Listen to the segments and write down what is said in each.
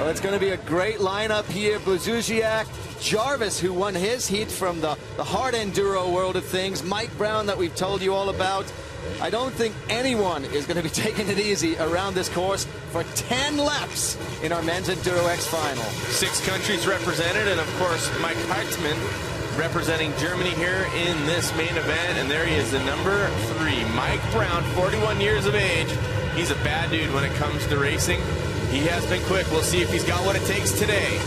Well, it's going to be a great lineup here. Blazuzziak, Jarvis, who won his heat from the hard enduro world of things, Mike Brown, that we've told you all about. I don't think anyone is going to be taking it easy around this course for 10 laps in our men's Enduro X final. 6 countries represented, and of course Mike Hartmann representing Germany here in this main event. And there he is, the number 3, Mike Brown, 41 years of age. He's a bad dude when it comes to racing. He has been quick. We'll see if he's got what it takes today.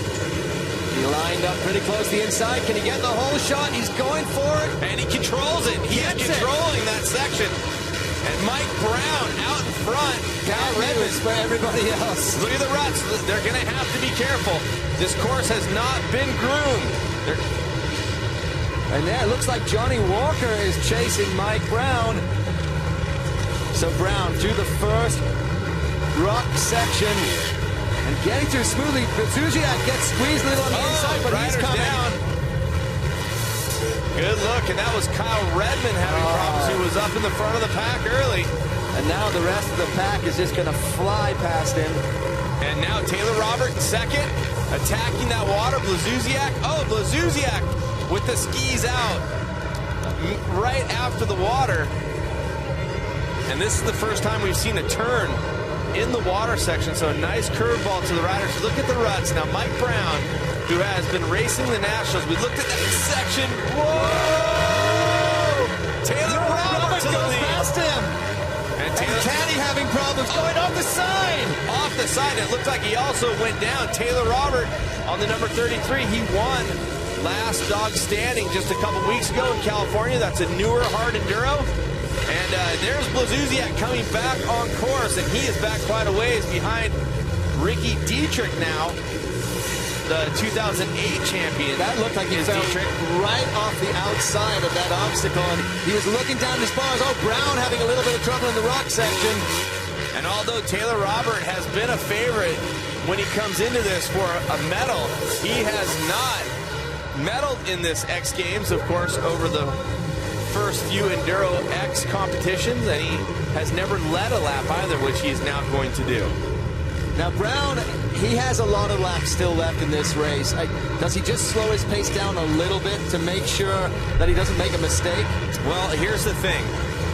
He lined up pretty close to the inside. Can he get the whole shot? He's going for it. And he controls it. He is controlling that section. And Mike Brown out in front. Bad news for everybody else. Look at the ruts. They're going to have to be careful. This course has not been groomed. And there, it looks like Johnny Walker is chasing Mike Brown. So Brown through the first rock section and getting through smoothly. Blazuzziak gets squeezed a little on the inside, but he's coming down. Good look, and that was Kyle Redmond having problems. He was up in the front of the pack early. And now the rest of the pack is just going to fly past him. And now Taylor Robert in second, attacking that water. Blazuzziak, Blazuzziak with the skis out right after the water. And this is the first time we've seen a turn in the water section, so a nice curveball to the riders. Look at the ruts. Now Mike Brown, who has been racing the Nationals, we looked at that section. Whoa! Taylor Robert to the goes lead. Past him. And Caddy having problems going off the side. Off the side. It looked like he also went down. Taylor Robert on the number 33. He won last dog standing just a couple weeks ago in California. That's a newer hard enduro. And there's Blazuzziak coming back on course, and he is back quite a ways behind Ricky Dietrich now, the 2008 champion. That looked like he fell right off the outside of that obstacle, and he was looking down his bars. Brown having a little bit of trouble in the rock section. And although Taylor Robert has been a favorite when he comes into this for a medal, he has not medaled in this X Games, of course, over the first few Enduro X competitions, and he has never led a lap either, which he is now going to do. Now Brown, he has a lot of laps still left in this race. Does he just slow his pace down a little bit to make sure that he doesn't make a mistake? Well, here's the thing,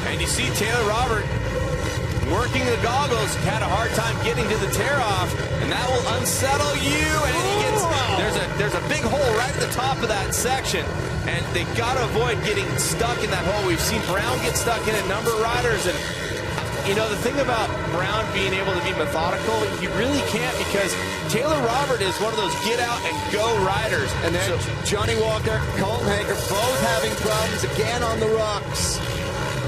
and you see Taylor Robert working the goggles, had a hard time getting to the tear-off, and that will unsettle you, and he gets, there's a big hole right at the top of that section, and they got to avoid getting stuck in that hole. We've seen Brown get stuck in a number of riders, and you know, the thing about Brown being able to be methodical, you really can't, because Taylor Robert is one of those get-out-and-go riders. And then Johnny Walker, Colton Hager, both having problems again on the rocks.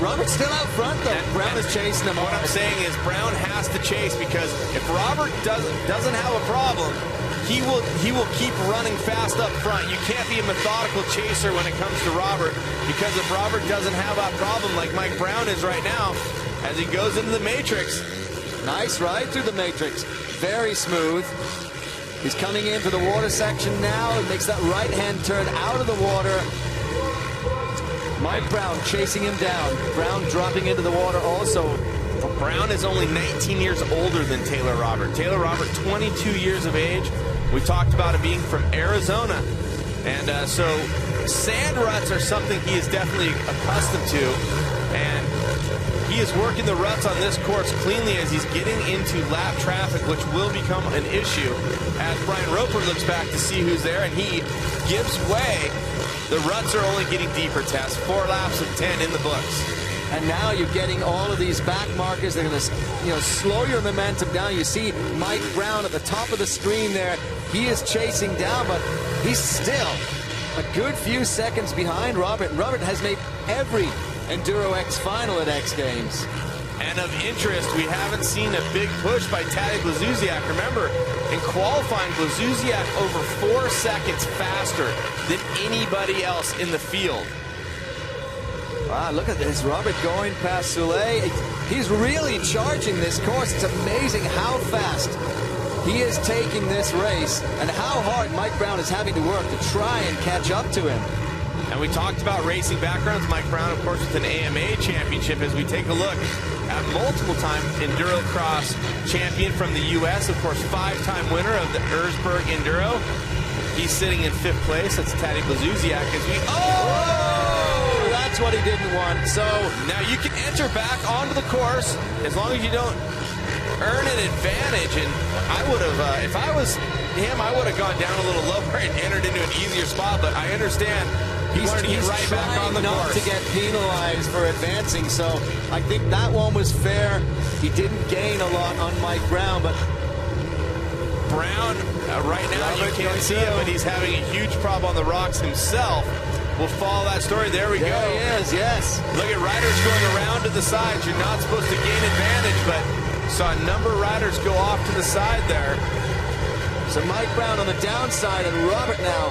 Robert's still out front, though. And Brown is chasing him. What I'm saying is Brown has to chase, because if Robert doesn't have a problem, he will keep running fast up front. You can't be a methodical chaser when it comes to Robert, because if Robert doesn't have that problem like Mike Brown is right now, as he goes into the matrix. Nice ride through the matrix. Very smooth. He's coming into the water section now and makes that right-hand turn out of the water. Mike Brown chasing him down. Brown dropping into the water also. Brown is only 19 years older than Taylor Robert. Taylor Robert, 22 years of age. We talked about him being from Arizona. And so sand ruts are something he is definitely accustomed to. And he is working the ruts on this course cleanly as he's getting into lap traffic, which will become an issue as Brian Roper looks back to see who's there, and he gives way. The ruts are only getting deeper, Tess. 4 laps of 10 in the books. And now you're getting all of these back markers. They're going to slow your momentum down. You see Mike Brown at the top of the screen there. He is chasing down, but he's still a good few seconds behind Robert. Robert has made every Enduro X final at X Games. And of interest, we haven't seen a big push by Tadej Blazuzziak. Remember, in qualifying, Blazuzziak over 4 seconds faster than anybody else in the field. Wow, look at this. Robert going past Soulé. He's really charging this course. It's amazing how fast he is taking this race and how hard Mike Brown is having to work to try and catch up to him. And we talked about racing backgrounds. Mike Brown, of course, with an AMA championship. As we take a look at multiple-time Enduro Cross champion from the U.S., of course, 5-time winner of the Erzberg Enduro. He's sitting in 5th place. That's Tadej Blazusiak. As we that's what he didn't want. So now you can enter back onto the course as long as you don't earn an advantage. And I would have, if I was him, I would have gone down a little lower and entered into an easier spot. But I understand. He's wanted to get right back on the course. To get penalized for advancing, so I think that one was fair. He didn't gain a lot on Mike Brown, but Brown, right now you can't see it, but he's having a huge problem on the rocks himself. We'll follow that story. There we go. There he is, yes. Look at riders going around to the sides. You're not supposed to gain advantage, but saw a number of riders go off to the side there. So Mike Brown on the downside, and Robert now.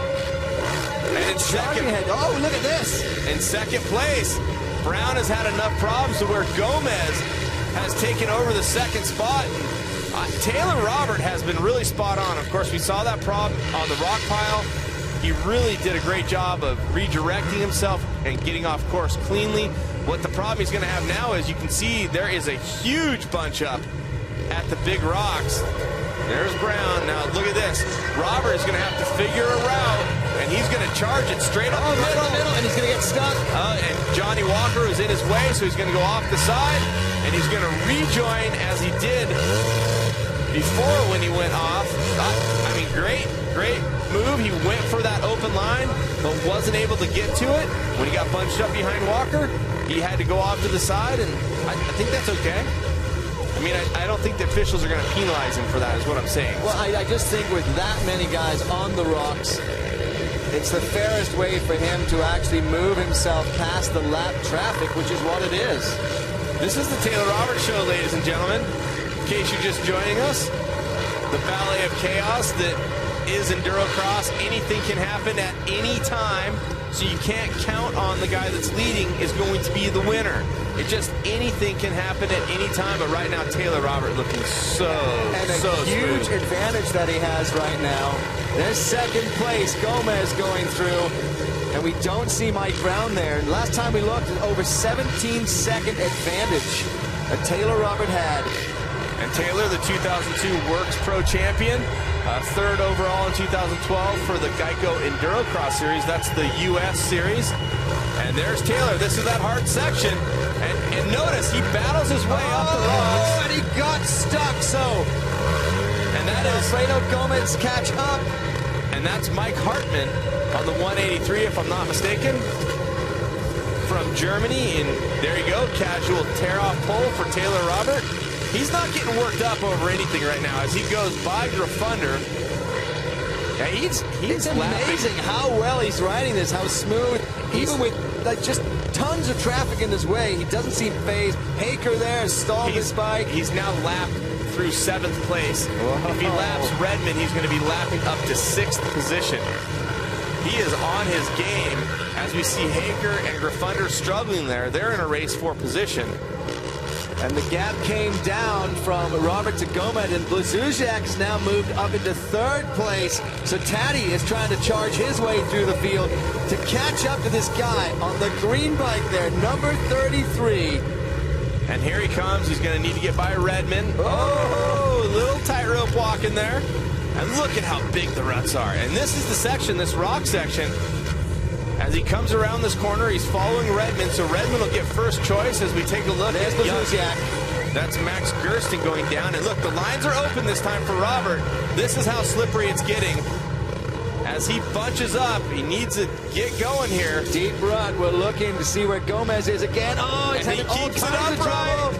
And in second, oh, look at this. In second place, Brown has had enough problems to where Gomez has taken over the second spot. Taylor Robert has been really spot on. Of course, we saw that problem on the rock pile. He really did a great job of redirecting himself and getting off course cleanly. What the problem he's going to have now is you can see there is a huge bunch up at the big rocks. There's Brown. Now look at this. Robert is going to have to figure a route, and he's going to charge it straight up the middle, and he's going to get stuck. And Johnny Walker is in his way, so he's going to go off the side, and he's going to rejoin as he did before when he went off. I mean, great move. He went for that open line, but wasn't able to get to it. When he got bunched up behind Walker, he had to go off to the side, and I think that's okay. I mean, I don't think the officials are going to penalize him for that, is what I'm saying. Well, I just think with that many guys on the rocks, it's the fairest way for him to actually move himself past the lap traffic, which is what it is. This is the Taylor Roberts Show, ladies and gentlemen. In case you're just joining us, the ballet of chaos that is Enduro Cross. Anything can happen at any time, so you can't count on the guy that's leading is going to be the winner. It just anything can happen at any time, but right now Taylor Robert looking so huge smooth. Advantage that he has right now. There's second place, Gomez going through, and we don't see Mike Brown there. And last time we looked, over 17-second advantage that Taylor Robert had. And Taylor, the 2002 Works Pro Champion, 3rd overall in 2012 for the Geico Enduro Cross Series. That's the U.S. Series. And there's Taylor. This is that hard section. And notice, he battles his way up the rocks. And he got stuck, so. And that is Alfredo Gomez catch up. And that's Mike Hartmann on the 183, if I'm not mistaken, from Germany. And there you go, casual tear-off pole for Taylor Robert. He's not getting worked up over anything right now as he goes by Graffunder. Yeah, he's amazing how well he's riding this, how smooth, even with just tons of traffic in his way. He doesn't seem phased. Haker there has stalled his bike. He's now lapped through 7th place. Whoa. If he laps Redmond, he's going to be lapping up to 6th position. He is on his game as we see Haker and Graffunder struggling there. They're in a race for position. And the gap came down from Robert to Gomez, and Blazusiak's now moved up into 3rd place. So Tadej is trying to charge his way through the field to catch up to this guy on the green bike there, number 33. And here he comes. He's going to need to get by Redmond. Oh, little tightrope walk in there. And look at how big the ruts are. And this is the section, this rock section. As he comes around this corner, he's following Redmond, so Redmond will get first choice as we take a look at Blazusiak. That's Max Gersten going down. And look, the lines are open this time for Robert. This is how slippery it's getting. As he bunches up, he needs to get going here. Deep rut, we're looking to see where Gomez is again. Oh, he's having all kinds of trouble.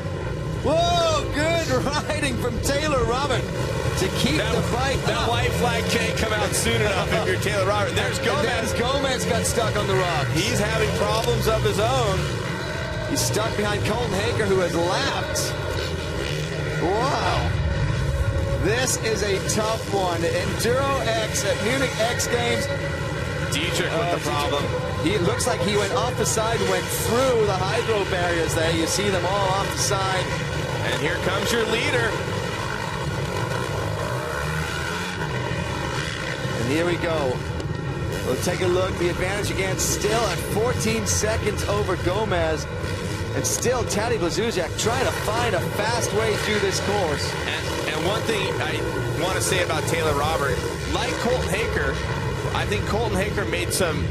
Whoa, good riding from Taylor Robert to keep the bike up. That white flag can't come out soon enough if you're Taylor Robert. There's Gomez. Gomez got stuck on the rock. He's having problems of his own. He's stuck behind Colton Haker, who has lapped. Wow. This is a tough one. Enduro X at Munich X Games. Dietrich with the problem. He looks like he went off the side and went through the hydro barriers there. You see them all off the side. And here comes your leader. And here we go. We'll take a look. The advantage again still at 14 seconds over Gomez. And still Tadej Blazuzak trying to find a fast way through this course. And one thing I want to say about Taylor Robert, like Colton Haker, I think Colton Haker made some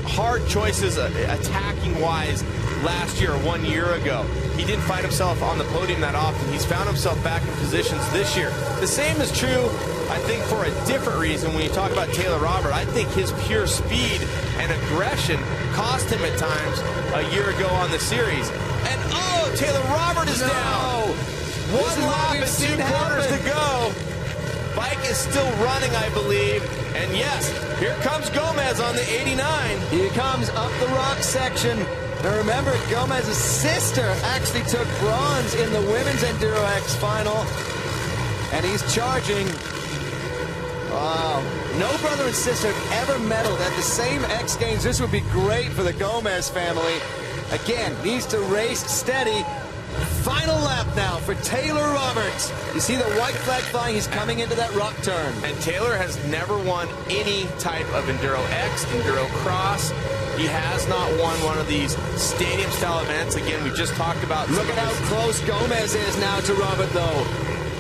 hard choices attacking-wise last year, 1 year ago. He didn't find himself on the podium that often. He's found himself back in positions this year. The same is true, I think, for a different reason. When you talk about Taylor Robert, I think his pure speed and aggression cost him at times a year ago on the series. And oh, Taylor Robert is down. One lap and 2 quarters to go. Bike is still running, I believe. And yes, here comes Gomez on the 89. He comes up the rock section. Now remember, Gomez's sister actually took bronze in the Women's Enduro X final. And he's charging. Wow. No brother and sister have ever medaled at the same X Games. This would be great for the Gomez family. Again, needs to race steady. Final lap now for Taylor Roberts. You see the white flag flying. He's coming into that rock turn. And Taylor has never won any type of Enduro X, Enduro Cross. He has not won one of these stadium-style events. Again, we just talked about... Look at how close Gomez is now to Robert, though.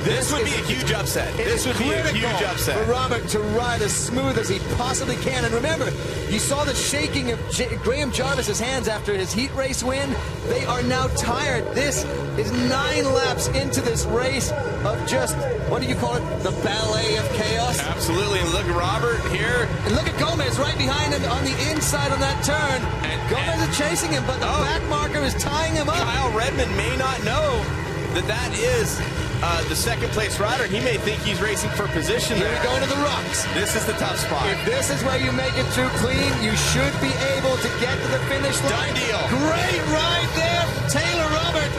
This would be a huge upset. This would be a huge upset for Robert to ride as smooth as he possibly can. And remember, you saw the shaking of Graham Jarvis's hands after his heat race win. They are now tired. This is 9 laps into this race of just, what do you call it, the ballet of chaos? Absolutely. And look at Robert here. And look at Gomez right behind him on the inside on that turn. And Gomez is chasing him, but the back marker is tying him up. Kyle Redmond may not know that is the second place rider. He may think he's racing for position Here there. we go into the rocks. This is the tough spot. If this is where you make it through clean, you should be able to get to the finish line. Done deal. Great ride there from Taylor Robert.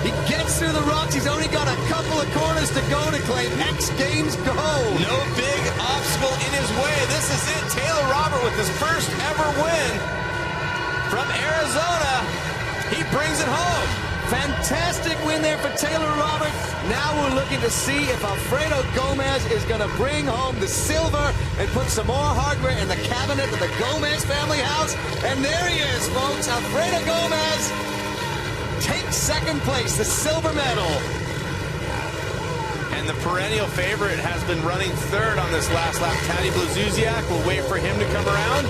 He gets through the rocks. He's only got a couple of corners to go to claim X Games gold. No big obstacle in his way. This is it. Taylor Robert with his first ever win from Arizona. He brings it home. Fantastic win there for Taylor Robert. Now we're looking to see if Alfredo Gomez is going to bring home the silver and put some more hardware in the cabinet of the Gomez family house. And there he is, folks. Alfredo Gomez takes second place, the silver medal. And the perennial favorite has been running third on this last lap. Tadej Blazuzak will wait for him to come around.